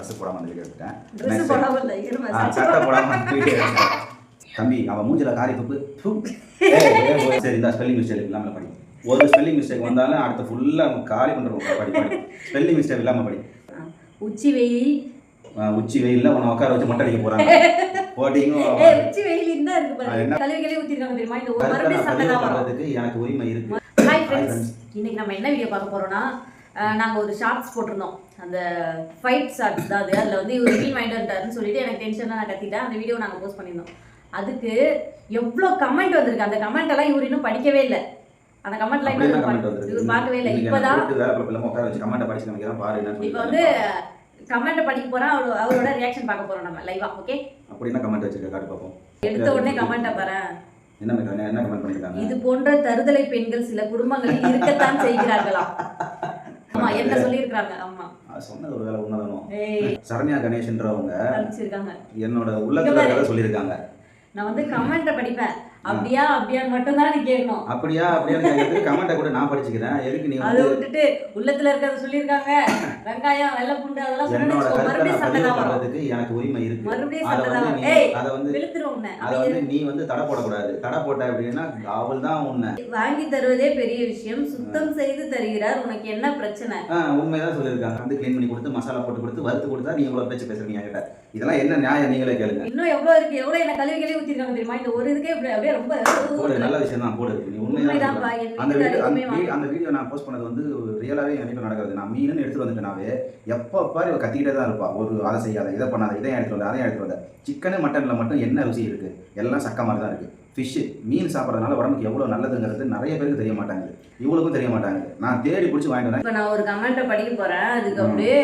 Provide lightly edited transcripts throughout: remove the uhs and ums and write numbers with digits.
Dress போடாமல் அந்த video எடுத்துட்டேன். சட்டை போடாமல் வீடியோ எடுத்தேன். தம்பி அவன் மூஞ்சில காரி துப்பு. சரி இந்த ஸ்பெல்லிங் மிஸ்டேக் இல்லாமல் படி. ஒரு ஸ்பெல்லிங் மிஸ்டேக் வந்தாலும் அடுத்த ஃபுல்லாக காலி பண்ணுறோம். படி ஸ்பெல்லிங் மிஸ்டேக் இல்லாமல் படி. உச்சி வெயில்ல உன்னை உட்கார வச்சு மொட்டை அடிக்க போறாங்க. போட்டிங்க உச்சி வெயில் தான் இருக்கு பாருங்க. கழுவிகளே ஊத்திருக்காங்க தெரியுமா? இந்த ஒரு மறுபடியும் சண்டை தான் வரதுக்கு எனக்கு உரிமை இருக்கு. ஹாய் फ्रेंड्स, இன்னைக்கு நம்ம என்ன வீடியோ பார்க்க போறோம்னா நாங்க ஒரு ஷார்ட்ஸ் போட்டிருந்தோம். அந்த ஃபைட் ஷார்ட்ஸ் தான் அது. அதுல வந்து இவர் மீன் வாங்கிட்டு வந்துட்டாருன்னு சொல்லிட்டு எனக்கு டென்ஷனா நான் கத்திட்டேன். அந்த வீடியோ நாங்க போஸ்ட் பண்ணியிருந்தோம். அதுக்கு எவ்வளோ கமெண்ட் வந்திருக்கு. அந்த கமெண்ட் எல்லாம் இவர் இன்னும் படிக்கவே இல்லை. அந்த கமெண்ட்லாம் இவர் பார்க்கவே இல்லை. இப்போதான் இப்போ வந்து கமெண்ட் படிக்க போறோம். அவரோட ரியாக்ஷன் பார்க்க போறோம் நம்ம லைவா. ஓகே, அப்படினா கமெண்ட் வச்சிருக்க காட்டு பாப்போம். எடுத்த உடனே கமெண்ட்ட பாரு. என்ன கமெண்ட் பண்ணிருக்காங்க? இது போன்ற தருதலை பெண்கள் சில குடும்பங்களில் இருக்கத்தான் செய்கிறார்களாம். ஆமா, என்ன சொல்லிருக்காங்க? ஆமா, சொன்னது ஒரு வேளை உண்மைதானோ? சரண்யா கணேஷ்ன்றவங்க என்னோட உள்ளத்துல கதை சொல்லிருக்காங்க. நான் வந்து கமெண்ட்ட படிப்பேன். அப்படியா அப்படியான்னு மட்டும் தான் நீ கேட்கணும். அப்படியா அப்படியான்னு கேட்கறது கமெண்ட்டை கூட நான் படிச்சுக்கிறேன். எதுக்கு நீ அதை விட்டுட்டு உள்ளத்துல இருக்கிறத சொல்லியிருக்காங்க. வெங்காயம் வெள்ளை பூண்டு அதெல்லாம் சொன்னா மறுபடியும் சண்டை தான் வர்றதுக்கு எனக்கு உரிமை இருக்கு. மறுபடியும் சண்டை தான். ஏய், அத வந்து வெளுத்துறோம்னே. அத வந்து நீ வந்து தடை போடக்கூடாது. தடை போட்ட அப்படின்னா அவள் தான் உன்னை வாங்கி தருவதே பெரிய விஷயம். சுத்தம் செய்து தருகிறார். உனக்கு என்ன பிரச்சனை? உண்மைதான் சொல்லியிருக்காங்க. வந்து க்ளீன் பண்ணி கொடுத்து மசாலா போட்டு கொடுத்து வறுத்து கொடுத்தா நீ இவ்வளவு பேச்சு பேசுறீங்க என்கிட்ட. இதெல்லாம் என்ன நியாயம்? நீங்களே கேளுங்க. இன்னும் எவ்வளவு இருக்கு? எவ்வளவு என்ன கழுவிகளே ஊத்திருக்காங்க தெரியுமா? இந்த ஒரு இதுக்கே அப்படியே ரொம்ப போடு. நல்ல விஷயம் தான், போடு. நீ உண்மைதான். அந்த வீடியோ நான் போஸ்ட் பண்ணது வந்து ரியலாவே என் வீட்டில் நடக்கிறது. நான் மீன் எடுத்துட்டு வந்துட்டேனாவே எப்போ பாரு இவ கத்திக்கிட்டே தான் இருப்பா. ஒரு அதை செய்யாத, இதை பண்ணாத, இதையும் எடுத்துட்டு வந்த, அதையும் எடுத்துட்டு வந்த. சிக்கனு மட்டனில் மட்டும் என்ன ருசி இருக்கு? எல்லாம் சக்க மாதிரி தான் இருக்கு. ஃபிஷ்ஷு மீன் சாப்பிட்றதுனால உடம்புக்கு எவ்வளோ நல்லதுங்கிறது நிறைய பேருக்கு தெரிய மாட்டாங்க. இவ்வளவுக்கும் தெரிய மாட்டாங்க. நான் தேடி பிடிச்சி வாங்கிட்டு வரேன். இப்போ நான் ஒரு கமெண்ட்டை படிக்க போறேன். அதுக்கு அப்படியே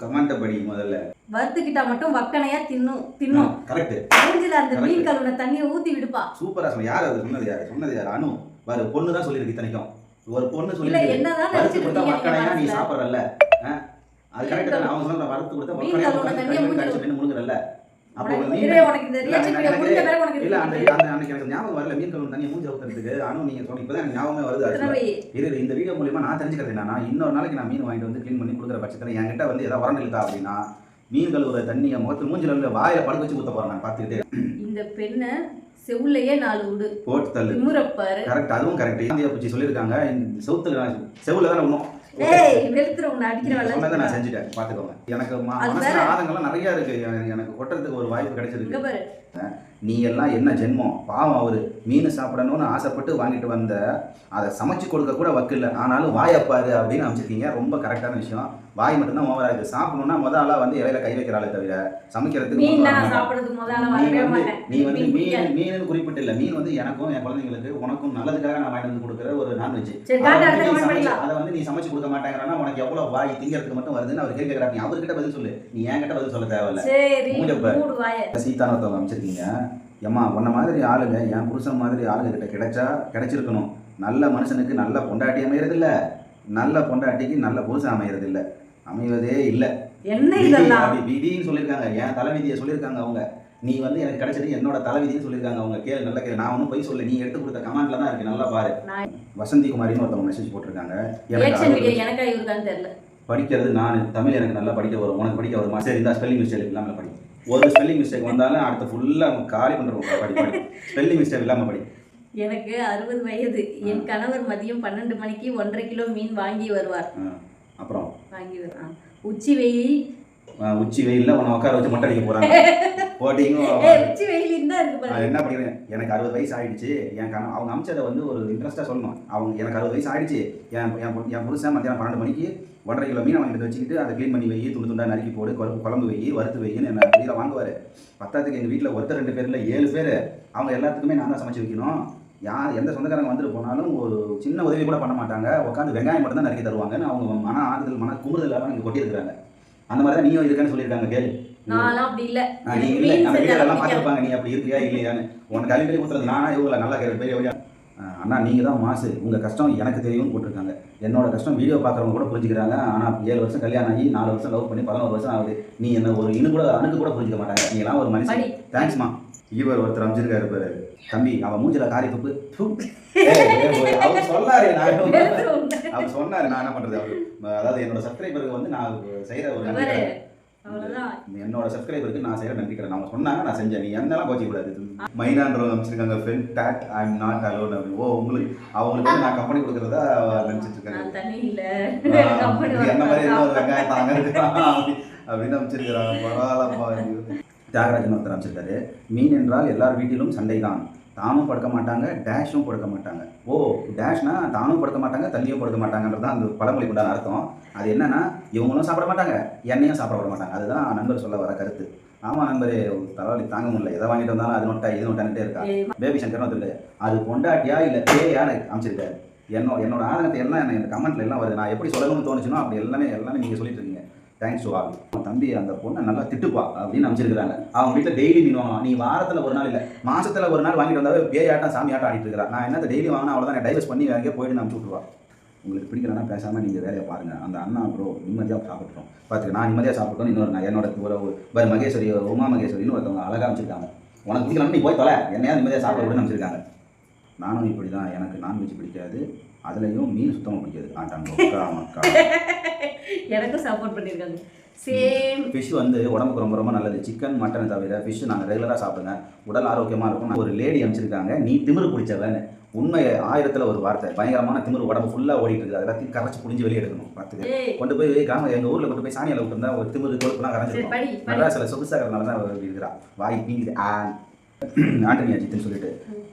கமெண்ட்டை படி முதல்ல. வறுத்துக்கிட்டா மட்டும் வக்கனையா தின்னும். கரெக்ட். மூஞ்சில அந்த மீன் கழுவுன தண்ணியை ஊத்தி விடுப்பா. சூப்பரா சொன்ன. யார் அது சொன்னது? யார்? அனு. வேற பொண்ணு தான் சொல்லிருக்கு. இத்தனைக்கும் ஒரு பொண்ணு சொல்லி என்னதான் வறுத்து கொடுத்தா வக்கனையா நீ சாப்பிட்றல்ல. அது கரெக்ட் தான். அவங்க சொல்ற வறுத்து கொடுத்தா வக்கனையா முழுங்குறல்ல. அப்போ இல்ல அந்த அன்னைக்கு எனக்கு ஞாபகம் வரல. மீன் கழுவுன தண்ணியை மூஞ்சி ஊத்துறதுக்கு. அனு நீங்க சொன்ன இப்பதான் எனக்கு ஞாபகமே வருது. இந்த வீடியோ மூலியமா நான் தெரிஞ்சுக்கிறது என்னன்னா, இன்னொரு நாளைக்கு நான் மீன் வாங்கிட்டு வந்து க்ளீன் பண்ணி கொடுக்குற பட்சத்தில் என்கிட்ட வந்து ஏதாவது உரண்டு இழுத்தா அப்படின்னா மீன் கழுவுற தண்ணியை முகத்து மூஞ்சில இருந்து வாயில படுக்க வச்சு ஊத்த போறேன். நான் பார்த்துக்கிட்டே இந்த பெண்ணை செவுலையே 4 உடு போட்டு தள்ளு. முறப்பாரு. கரெக்ட், அதுவும் கரெக்ட். இந்தியா பூச்சி சொல்லியிருக்காங்க. செவுல தான் ஒன்றும் நான் செஞ்சுட்டேன். பாத்துக்கோங்க. எனக்கு ஆதங்கெல்லாம் நிறைய இருக்கு. எனக்கு கொட்டுறதுக்கு ஒரு வாய்ப்பு கிடைச்சிருக்கு. நீ எல்லாம் என்ன ஜென்மம்? பாவம். அவரு மீன் சாப்பிடணும்னு ஆசைப்பட்டு வாங்கிட்டு வந்த அதை சமைச்சு கொடுக்க கூட வக்கில்ல. ஆனாலும் வாயப்பாரு அப்படின்னு அமைச்சிருக்கீங்க. ரொம்ப கரெக்டான விஷயம். வாய் மட்டும்தான் ஓவரா இருக்கு. சாப்பிடணும்னா முதல்ல வந்து இலையில கை வைக்கிறாளே தவிர சமைக்கிறதுக்கு நீ வந்து மீன் குறிப்பிட்டு இல்லை. மீன் வந்து எனக்கும் என் குழந்தைங்களுக்கு உனக்கும் நல்லதுக்காக நான் வாங்கிட்டு வந்து கொடுக்குற ஒரு நான்வெஜ். அதை வந்து நீ சமைச்சு கொடுக்க மாட்டேங்கிறனா உனக்கு எவ்வளவு வாய் திங்கிறதுக்கு மட்டும் வருதுன்னு அவர் கேட்கிறாரு. நீ அவர்கிட்ட பதில் சொல்லு. நீ என்கிட்ட பதில் சொல்ல தேவையில்ல. சீதானத்தவங்க அமைச்சிருக்கீங்க. ஏம்மா உன்ன மாதிரி ஆளுங்க என் புருஷன் மாதிரி ஆளுங்க கிட்ட கிடைச்சிருக்கணும். நல்ல மனுஷனுக்கு நல்ல பொண்டாட்டி அமையறது இல்லை. நல்ல பொண்டாட்டிக்கு நல்ல புருஷன் அமையறது இல்லை. அமைவதே இல்லை. விதின்னு சொல்லியிருக்காங்க. என் தலைவிதியை சொல்லியிருக்காங்க அவங்க. நீ வந்து எனக்கு கிடைச்சது என்னோட தலைவிதின்னு சொல்லியிருக்காங்க அவங்க. கேளு, நல்ல கேளு. நான் ஒன்றும் போய் சொல்ல. நீ எடுத்து கொடுத்த கமெண்ட்ல தான் இருக்கு. நல்லா பாரு. வசந்தி குமாரின்னு ஒருத்தவங்க மெசேஜ் போட்டிருக்காங்க. படிக்கிறது நான் தமிழ் எனக்கு நல்லா படிக்க வரும். உனக்கு படிக்க வருமா? சரி இந்த ஸ்பெல்லிங் மிஸ்டேக் இல்லாமல் படி. ஒரு ஸ்பெல்லிங் மிஸ்டேக் வந்தாலும் அடுத்த ஃபுல்லாக காலி பண்ணுறோம். படி ஸ்பெல்லிங் மிஸ்டேக் இல்லாமல் படி. எனக்கு 60 வயது. என் கணவர் மதியம் 12 மணிக்கு 1.5 கிலோ மீன் வாங்கி வருவார். அப்புறம் வாங்கி வருவார். உச்சி வெயில்ல உன்னை உட்கார வச்சு மொட்டை அடிக்க போறாங்க. போட்டிங்க உச்சி வெயில் தான் இருக்கு பாருங்க. என்ன பண்ணிக்கிறேன்? எனக்கு 60 வயசு ஆயிடுச்சு. அவங்க அமிச்சதை வந்து ஒரு இன்ட்ரெஸ்டா சொல்லணும். அவங்க எனக்கு 60 வயசு ஆயிடுச்சு. என் புருஷன் மத்தியானம் 12 மணிக்கு 1.5 கிலோ மீன் வாங்கிட்டு வச்சுக்கிட்டு அதை க்ளீன் பண்ணி வை, துண்டு துண்டா நறுக்கி போடு, குழம்பு வை, வறுத்து வைன்னு என்ன வெளியில் வாங்குவார். பத்தாத்துக்கு எங்கள் வீட்டில் ஒருத்தர் 2 பேர் இல்லை 7 பேர். அவங்க எல்லாத்துக்குமே நான் தான் சமைச்சு வைக்கணும். எந்த சொந்தக்காரங்க வந்துட்டு போனாலும் ஒரு சின்ன உதவி கூட பண்ண மாட்டாங்க. உட்காந்து வெங்காயம் மட்டும் தான் நறுக்கி தருவாங்கன்னு அவங்க மன ஆறுதல் மன குமுறுதலாக இங்கே கொட்டியிருக்கிறாங்க. அந்த மாதிரி தான் நீயும் இருக்கேன்னு சொல்லியிருக்காங்க. கேளு. அப்படி இல்லை. நீ இல்லை அந்த வீடியோலாம் பார்த்துருப்பாங்க. நீ அப்படி இருக்கியா இல்லையான்னு. உனக்கு கல்வி ஊற்றுறது நானா இவங்கள நல்லா கேட்க பெரிய அண்ணா நீங்கள் தான் மாசு. உங்கள் கஷ்டம் எனக்கு தெரியும்னு போட்டிருக்காங்க. என்னோட கஷ்டம் வீடியோ பார்க்குறவங்க கூட புரிஞ்சுக்கிறாங்க. ஆனால் 7 வருஷம் கல்யாணம் ஆகி 4 வருஷம் லவ் பண்ணி 11 வருஷம் ஆகுது. நீ என்ன ஒரு அணுக்கு கூட புரிஞ்சுக்க மாட்டாங்க. நீங்களாம் ஒரு மனுஷன். தேங்க்ஸ்மா. இவர் ஒருத்தர் அமைச்சிருக்காரு பேர் தம்பி அவன் மூஞ்சில காரி துப்பு அவர் சொன்னாரு அவர் சொன்னாரு நான் என்ன பண்றது அவரு அதாவது என்னோட சப்ஸ்கிரைபருக்கு வந்து நான் செய்யற ஒரு நன்றி என்னோட சப்ஸ்கிரைபருக்கு நான் செய்யற நன்றிக்கிறேன் அவங்க சொன்னாங்க நான் செஞ்சேன் நீ என்னெல்லாம் கோச்சிக்க கூடாது மைனான்றவங்க அமைச்சிருக்காங்க friend dot I am not alone அப்படின்னு ஓ உங்களுக்கு அவங்களுக்கு நான் கம்பெனி கொடுக்குறதா நினைச்சிட்டு இருக்கேன் என்ன மாதிரி இன்னொரு வெங்காயம் தாங்க அப்படின்னு அமைச்சிருக்கிறாங்க பரவாயில்லப்பா தியாகராஜன் ஒருத்தர் அமைச்சிருக்காரு மீன் என்றால் எல்லார் வீட்டிலும் சண்டை தான் தாமும் படுக்க மாட்டாங்க டேஷும் படுக்க மாட்டாங்க ஓ டேஷ்னா தானும் படுக்க மாட்டாங்க தள்ளியும் படுக்க மாட்டாங்கன்றது தான் அந்த பழமொழிக்கு உண்டான அர்த்தம் அது என்னன்னா இவங்களும் சாப்பிட மாட்டாங்க என்னையும் சாப்பிட விட மாட்டாங்க அதுதான் நண்பர் சொல்ல வர கருத்து ஆமா நண்பர் தலைவலி தாங்க முடியல எதை வாங்கிட்டு வந்தாலும் அது நோட்டா இது நோட்டான்ட்டே இருக்கா பேபி சங்கர்னு வந்துருக்கு அது கொண்டாட்டியா இல்லை பேயான்னு அமைச்சிருக்காரு என்னோட ஆதங்கத்தை எல்லாம் இந்த கமெண்ட்ல எல்லாம் வருது நான் எப்படி சொல்லணும்னு தோணுச்சுன்னா அப்படி எல்லாமே நீங்கள் சொல்லிட்டு இருக்கீங்க தேங்க்ஸ் டு ஆல் தம்பி அந்த பொண்ணை நல்லா திட்டுப்பா அப்படின்னு அமைச்சிருக்கிறாங்க அவங்க வீட்டில் டெய்லி மீன் வாங்கலாம் நீ வாரத்தில் ஒரு நாள் இல்லை மாசத்துல ஒரு நாள் வாங்கிட்டு வந்தாவே பேயாட்டம் சாமி ஆட்டம் ஆடிட்டு இருக்கிறா நான் என்ன டெய்லி வாங்கினா அவ்வளோதான் டைவர்ஸ் பண்ணி வேலைக்கே போயிட்டு அனுப்பிச்சு விட்ருவா உங்களுக்கு பிடிக்கலன்னா பேசாமல் நீங்கள் வேலையை பாருங்கள் அந்த அண்ணா ப்ரோ நிம்மதியாக சாப்பிட்றோம் பார்த்துக்க நான் நிம்மதியாக சாப்பிட்டோம் இன்னொரு நான் என்னோட ஒரு மகேஸ்வரி உமா மகேஸ்வரின்னு ஒருத்தவங்க அழகாக அமைச்சிருக்காங்க உனக்கு பிடிக்கலன்னா நீ போய் தொலை என்னையா நிம்மதியாக சாப்பிட விடுன்னு அமைச்சிருக்காங்க நானும் இப்படி தான் எனக்கு நான்வெஜ் பிடிக்காது அதுலேயும் மீன் சுத்தமாக பிடிக்காது ஆட்டாங்க எனக்கும் சப்போர்ட் பண்ணியிருக்காங்க சேம் ஃபிஷ் வந்து உடம்புக்கு ரொம்ப ரொம்ப நல்லது சிக்கன் மட்டன் தவிர ஃபிஷ் நாங்கள் ரெகுலராக சாப்பிடுங்க உடல் ஆரோக்கியமாக இருக்கும் ஒரு லேடி அமைச்சிருக்காங்க நீ திமிரு பிடிச்சவன்னு உண்மை 1000ல் ஒரு வார்த்தை பயங்கரமான திமிரு உடம்பு ஃபுல்லாக ஓடிட்டு இருக்குது அதெல்லாத்தையும் கரைச்சி புடிஞ்சு வெளியே எடுக்கணும் பார்த்துக்க கொண்டு போய் கிராமம் எங்கள் ஊரில் கொண்டு போய் சாணியில் விட்டுருந்தா ஒரு திமிரு கொழுப்புலாம் கரைஞ்சிருக்கும் மெட்ராஸில் சொகுசாகிறதுனால தான் இருக்கிறா வாய் பீங்குது ஆண்டனி அஜித்துன்னு சொல்லிட்டு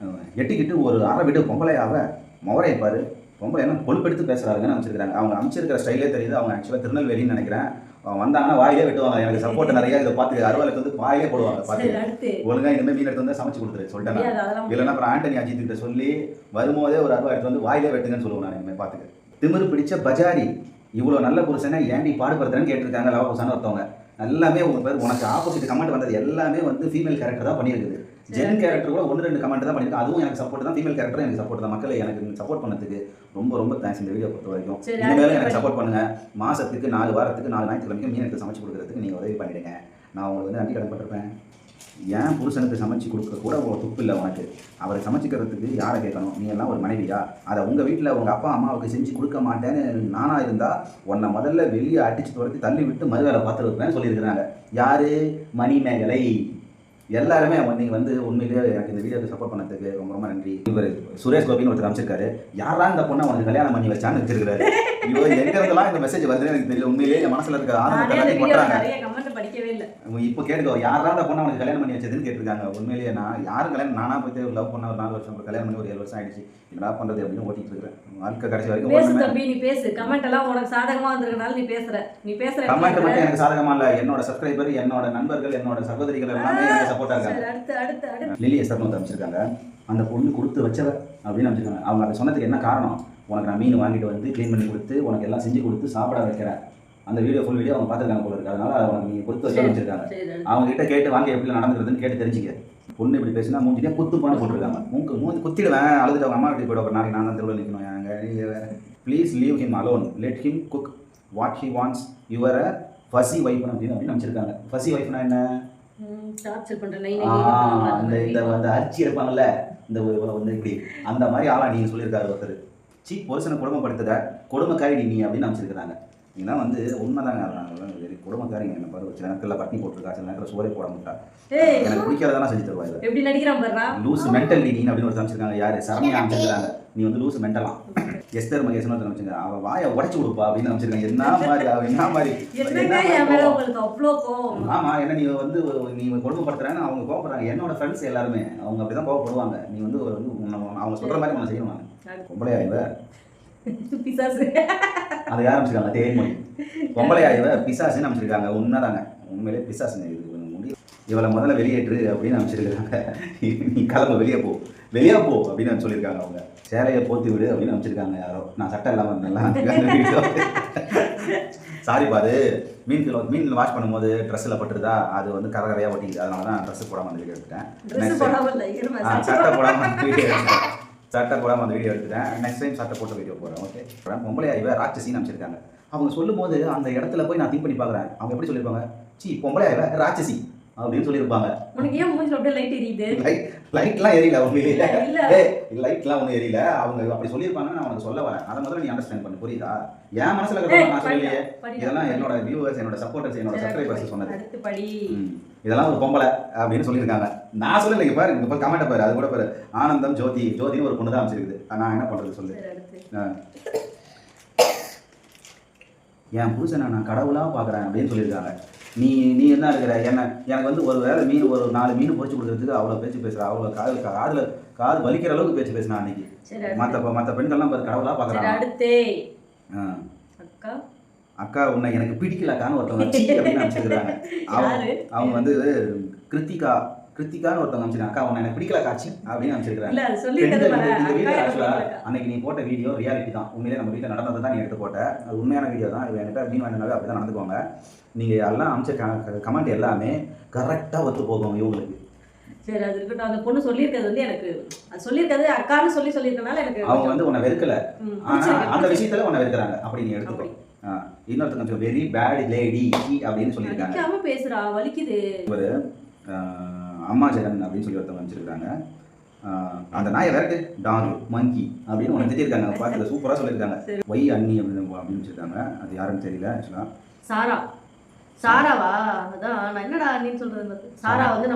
எட்டிக்கிட்டு ஒரு அரை வீட்டு பொம்பளையாவ முவரையை பாரு பொம்பளை என்ன பொழுப்பெடுத்து பேசுகிறாங்கன்னு அமைச்சிருக்காங்க அவங்க அமைச்சிருக்கிற ஸ்டைலே தெரியுது அவங்க ஆக்சுவலாக திருநெல்வேலின்னு நினைக்கிறேன் வந்தாங்கன்னா வாயிலே வெட்டுவாங்க எனக்கு சப்போர்ட் நிறைய இதை பார்த்து அறுவாலுக்கு வந்து வாயிலே போடுவாங்க பார்த்து ஒழுங்காக இனிமேல் மீன் எடுத்து வந்து சமைச்சு கொடுத்துரு சொல்லிட்டேன் இல்லைன்னா அப்புறம் ஆண்டனி அஜித் கிட்ட சொல்லி வரும்போதே ஒரு அருவா எடுத்து வந்து வாயிலே வெட்டுங்கன்னு சொல்லுவேன் நான் இனிமேல் பார்த்துக்க திமிரு பிடிச்ச பஜாரி இவ்வளோ நல்ல புருஷனை ஏன்டி பாடுபடுத்துறேன்னு கேட்டிருக்காங்க லவ புருஷான்னு ஒருத்தவங்க எல்லாமே உங்கள் பேர் உனக்கு ஆப்போசிட் கமெண்ட் வந்தது எல்லாமே வந்து ஃபீமேல் கேரக்டர் தான் பண்ணியிருக்குது ஜென் கேரக்டர் கூட 1-2 கமெண்ட் தான் பண்ணியிருக்கேன் அதுவும் எனக்கு சப்போர்ட் தான் ஃபீமேல் கேரக்டரும் எனக்கு சப்போர்ட் தான் மக்களை எனக்கு சப்போர்ட் பண்ணதுக்கு ரொம்ப ரொம்ப தேங்க்ஸ் இந்த வீடியோ பொறுத்த வரைக்கும் இனிமேலும் எனக்கு சப்போர்ட் பண்ணுங்க மாதத்துக்கு 4 வாரத்துக்கு 4 ஞாயிற்றுக்கிழமைக்கு மீன் எடுத்து சமைச்சு கொடுக்குறதுக்கு நீங்கள் உதவி பண்ணிவிடுங்க நான் உங்களுக்கு வந்து நன்றி கடன்பட்டிருப்பேன் ஏன் புருஷனுக்கு சமைச்சு கொடுக்க கூட ஒரு துப்பு இல்லை உனக்கு அவரை சமைச்சிக்கிறதுக்கு யாரை கேட்கணும் நீ எல்லாம் ஒரு மனைவியா அதை உங்கள் வீட்டில் உங்கள் அப்பா அம்மாவுக்கு செஞ்சு கொடுக்க மாட்டேன்னு நானாக இருந்தால் உன்னை முதல்ல வெளியே அடிச்சு துரத்தி தள்ளி விட்டு மறுவேலை பார்த்துட்டு இருப்பேன்னு சொல்லியிருக்கிறாங்க யார் மணிமேகலை எல்லாருமே நீங்கள் வந்து உண்மையிலேயே எனக்கு இந்த வீடியோக்கு சப்போர்ட் பண்ணதுக்கு ரொம்ப ரொம்ப நன்றி இவர் சுரேஷ் கோபின்னு ஒருத்தர் அமைச்சிருக்காரு யாரா இந்த பொண்ணை உனக்கு கல்யாணம் பண்ணி வச்சான்னு வச்சிருக்காரு இவர் எங்க இருந்தெல்லாம் இந்த மெசேஜ் வருதுன்னு எனக்கு தெரியல உண்மையிலேயே என் மனசுல இருக்க ஆனந்தத்தை பண்றாங்க இப்போ கேட்டுக்கோ யாரா இந்த பொண்ணை உனக்கு கல்யாணம் பண்ணி வச்சதுன்னு கேட்டிருக்காங்க உண்மையிலேயே நான் யாரும் கல்யாணம் நானா போயிட்டு லவ் பண்ண ஒரு 4 வருஷம் கல்யாணம் பண்ணி ஒரு 7 வருஷம் ஆயிடுச்சு என்னடா பண்றது அப்படின்னு ஓட்டிட்டு இருக்கிறேன் வாழ்க்கை கடைசி வரைக்கும் நீ பேசு கமெண்ட் எல்லாம் உனக்கு சாதகமா வந்திருக்கனால நீ பேசுற கமெண்ட் மட்டும் எனக்கு சாதகமா இல்ல என்னோட சப்ஸ்கிரைபர் என்னோட நண்பர்கள் என்னோட சகோதரிகள் எல்லாமே எனக்கு சப்போர்ட்டா இருக்காங்க லிலி எஸ்தர்னு அமைச்சிருக்காங்க அந்த பொண்ணு கொடுத்து வச்சவ அப்படின்னு அமைச்சிருக்காங்க அவங்க அதை சொன்னதுக்கு என்ன காரணம் உனக்கு நான் மீன் வாங்கிட்டு வந்து க்ளீன் பண்ணி கொடுத்து உனக்கு எல்லாம் செஞ்சு கொடுத்து சாப்பிட வைக்கிறேன் அந்த வீடியோ ஃபுல் வீடியோ அவங்க பார்த்துருக்காங்க போல இருக்கு அதனால அவங்க நீ கொடுத்து வச்சு வச்சிருக்காங்க அவங்க கிட்ட கேட்டு வாங்கி எப்படி நடந்துக்கிறதுன்னு கேட்டு தெரிஞ்சுக்க பொண்ணு இப்படி பேசினா மூஞ்சிட்டே குத்துப்பான்னு போட்டுருக்காங்க மூஞ்சி குத்திடுவேன் அழுதுட்டு அவங்க அம்மா வீட்டுக்கு போய்ட்டு நாளைக்கு நான் தான் தெருவில் நிற்கணும் எங்க வேற please leave him alone let him cook what he wants your Fazi wife அப்படின்னு அமைச்சிருக்காங்க ஃபசி வைஃப்னா என்ன இந்த அரிச்சி இருப்பாங்கல்ல இந்த வந்து இப்படி அந்த மாதிரி ஆளா நீங்கள் சொல்லியிருக்காரு ஒருத்தர் புருஷனை கொடுமைப்படுத்துத கொடுமைக்காரி நீ அப்படின்னு அமைச்சிருக்கிறாங்க இதெல்லாம் வந்து உண்மைதாங்க குடும்பக்காரிங்க என்ன பாரு சில நேரத்தில் பட்டி போட்டிருக்கா சில நேரத்தில் சோறை போட மாட்டா எனக்கு பிடிக்காததான் செஞ்சு தருவா இதை எப்படி நடிக்கிறான் பாருங்க லூஸ் மென்டல் நீ அப்படின்னு ஒரு அமைச்சிருக்காங்க யாரு சரணியா அமைச்சிருக்காங்க நீ வந்து லூஸ் மென்டலாம் எஸ்தர் மகேசன் அமைச்சிருங்க அவ வாயை உடைச்சு கொடுப்பா அப்படின்னு அமைச்சிருக்காங்க என்ன மாதிரி ஆமா என்ன நீ வந்து நீ கொடுமைப்படுத்துறேன்னு அவங்க கோவப்படுறாங்க என்னோட ஃப்ரெண்ட்ஸ் எல்லாருமே அவங்க அப்படிதான் கோவப்படுவாங்க நீ வந்து அவங்க சொல்ற மாதிரி உன்னை செய்யணும் பொம்பளையா இவ பிசாசு அதை யார் அமைச்சிருக்காங்க தேன்மொழி பொம்பளையா இவ பிசாசுன்னு அமைச்சிருக்காங்க உண்மைதாங்க உண்மையிலே பிசாசுங்க இது இவளை முதல்ல வெளியேற்று அப்படின்னு அமைச்சிருக்காங்க நீ கிளம்ப வெளியே போ அப்படின்னு சொல்லியிருக்காங்க அவங்க சேலையை போத்தி விடு அப்படின்னு அமைச்சிருக்காங்க யாரோ நான் சட்டம் இல்லாமல் இருந்தேன்லாம் சாரி பாரு மீன் வாஷ் பண்ணும்போது ட்ரெஸ்ஸில் பட்டுருதா அது வந்து கரையாக ஒட்டிக்குது அதனால தான் ட்ரெஸ் போடாமல் அந்த வீடியோ எடுத்துட்டேன் சட்டை போடாமல் அந்த வீடியோ எடுத்துட்டேன் நெக்ஸ்ட் டைம் சட்டை போட்ட வீடியோ போடுறேன் ஓகே பொம்பளையா இவ ராட்சசின்னு அமைச்சிருக்காங்க அவங்க சொல்லும் போது அந்த இடத்துல போய் நான் திங்க் பண்ணி பார்க்குறேன் அவங்க எப்படி சொல்லியிருப்பாங்க பொம்பளையா இவ ராட்சசி அப்படின்னு சொல்லியிருப்பாங்க லைட்லாம் எரியல உண்மையிலேயே. இல்ல. ஏய் லைட்லாம் ஒன்றும் எரியல. அவங்க அப்படி சொல்லியிருப்பாங்கன்னு நான் உனக்கு சொல்ல வரேன். அதை முதல்ல நீ அண்டர்ஸ்டாண்ட் பண்ணு, புரியுதா? என் மனசுல இருக்கிறத நான் சொல்லலையே. இதெல்லாம் என்னோட வியூவர்ஸ், என்னோட சப்போர்ட்டர்ஸ், என்னோட சப்ஸ்கிரைபர்ஸ் சொன்னது. அடுத்து படி. இதெல்லாம் ஒரு பொம்பளை அப்படின்னு சொல்லியிருக்காங்க. நான் சொல்லலை. இங்க பாரு, இங்க கமெண்ட்டை பாரு, அது கூட பாரு. ஆனந்தம் ஜோதி, ஜோதின்னு ஒரு பொண்ணு தான் அமைச்சிருக்குது. நான் என்ன பண்றது சொல்லு. என் புருஷனை நான் கடவுளா பாக்குறேன் அப்படின்னு சொல்லியிருக்காங்க. நீ நீ என்ன இருக்கிற என்ன எனக்கு வந்து ஒரு வேளை மீன் ஒரு 4 மீன் பொரிச்சு கொடுக்கறதுக்கு அவ்வளோ பேச்சு பேசுற, அவ்வளோ காது வலிக்கிற அளவுக்கு பேச்சு பேசினா அன்னைக்கு. மற்ற பெண்கள்லாம் பாரு கடவுளா பாக்குறாங்க. அடுத்து அக்கா அக்கா உன்னை எனக்கு பிடிக்கலக்கான்னு ஒருத்தவங்க அப்படின்னு அமைச்சிருக்கிறாங்க. அவங்க வந்து கிருத்திகான்னு ஒருத்தவங்க அமைச்சிருக்காங்க. அக்கா உன்னை எனக்கு பிடிக்கல காட்சி அப்படின்னு அமைச்சிருக்காங்க. அன்னைக்கு நீ போட்ட வீடியோ ரியாலிட்டி தான். உண்மையிலே நம்ம வீட்டில் நடந்தது தான் நீ எடுத்து போட்ட. அது உண்மையான வீடியோ தான். இது என்கிட்ட மீன் வாங்கினாவே அப்படி தான் நடந்துக்குவாங்க. நீங்கள் எல்லாம் அமைச்ச கமெண்ட் எல்லாமே கரெக்டாக ஒத்து போகும் இவங்களுக்கு. சரி, அது இருக்கட்டும். அந்த பொண்ணு சொல்லியிருக்கிறது வந்து எனக்கு சொல்லியிருக்கிறது அக்கான்னு சொல்லியிருக்கனால எனக்கு அவங்க வந்து உன்னை வெறுக்கல, ஆனால் அந்த விஷயத்துல உன்னை வெறுக்கிறாங்க அப்படி நீ எடுத்துக்கோ. இன்னொருத்தங்க வெரி பேட் லேடி அப்படின்னு சொல்லியிருக்காங்க. பேசுறா வலிக்குது. ஒரு அம்மா ஜெகன் அப்படின்னு சொல்லி ஒருத்தவங்க அமைச்சிருக்காங்க. அந்த நாயை விரட்டு டாக் மங்கி அப்படின்னு ஒன்று திட்டிருக்காங்க. பார்த்து சூப்பராக சொல்லியிருக்காங்க. ஒய் அண்ணி அப்படின்னு வச்சிருக்காங்க. அது யாருன்னு தெரியல ஆக்சுவலாக. சாராவா? அதான் நான் என்னடா அண்ணின்னு சொல்றது. சாரா வந்து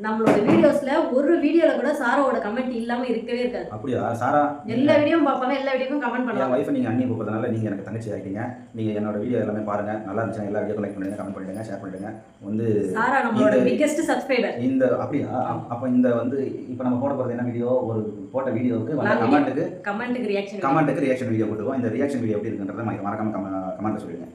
நம்மளோட வீடியோஸ்ல ஒரு வீடியோல கூட சாராவோட கமெண்ட் இல்லாம இருக்கவே இருக்காது. அப்படியா? சாரா எல்லா வீடியோவும் பார்ப்பாங்க, எல்லா வீடியோக்கும் கமெண்ட் பண்ணுவாங்க. என் வைஃபை நீங்கள் அண்ணி கூப்பிட்றதுனால நீங்கள் எனக்கு தங்கச்சி ஆகிட்டீங்க. நீங்கள் என்னோட வீடியோ எல்லாமே பாருங்க, நல்லா இருந்துச்சுன்னா எல்லா வீடியோ லைக் பண்ணிடுங்க, கமெண்ட் பண்ணிடுங்க, ஷேர் பண்ணிடுங்க. வந்து சாரா நம்மளோட பிக்கெஸ்ட் சப்ஸ்கிரைபர். இந்த அப்படியா? அப்போ இந்த வந்து இப்போ நம்ம போட போகிறது என்ன வீடியோ? ஒரு போட்ட வீடியோவுக்கு கமெண்ட்டுக்கு ரியாக்ஷன் வீடியோ போட்டுருவோம். இந்த ரியாக்ஷன் வீடியோ எப்படி இருக்குன்றதை மறக்காம கமெண்ட்டில் சொல்லுங்கள்.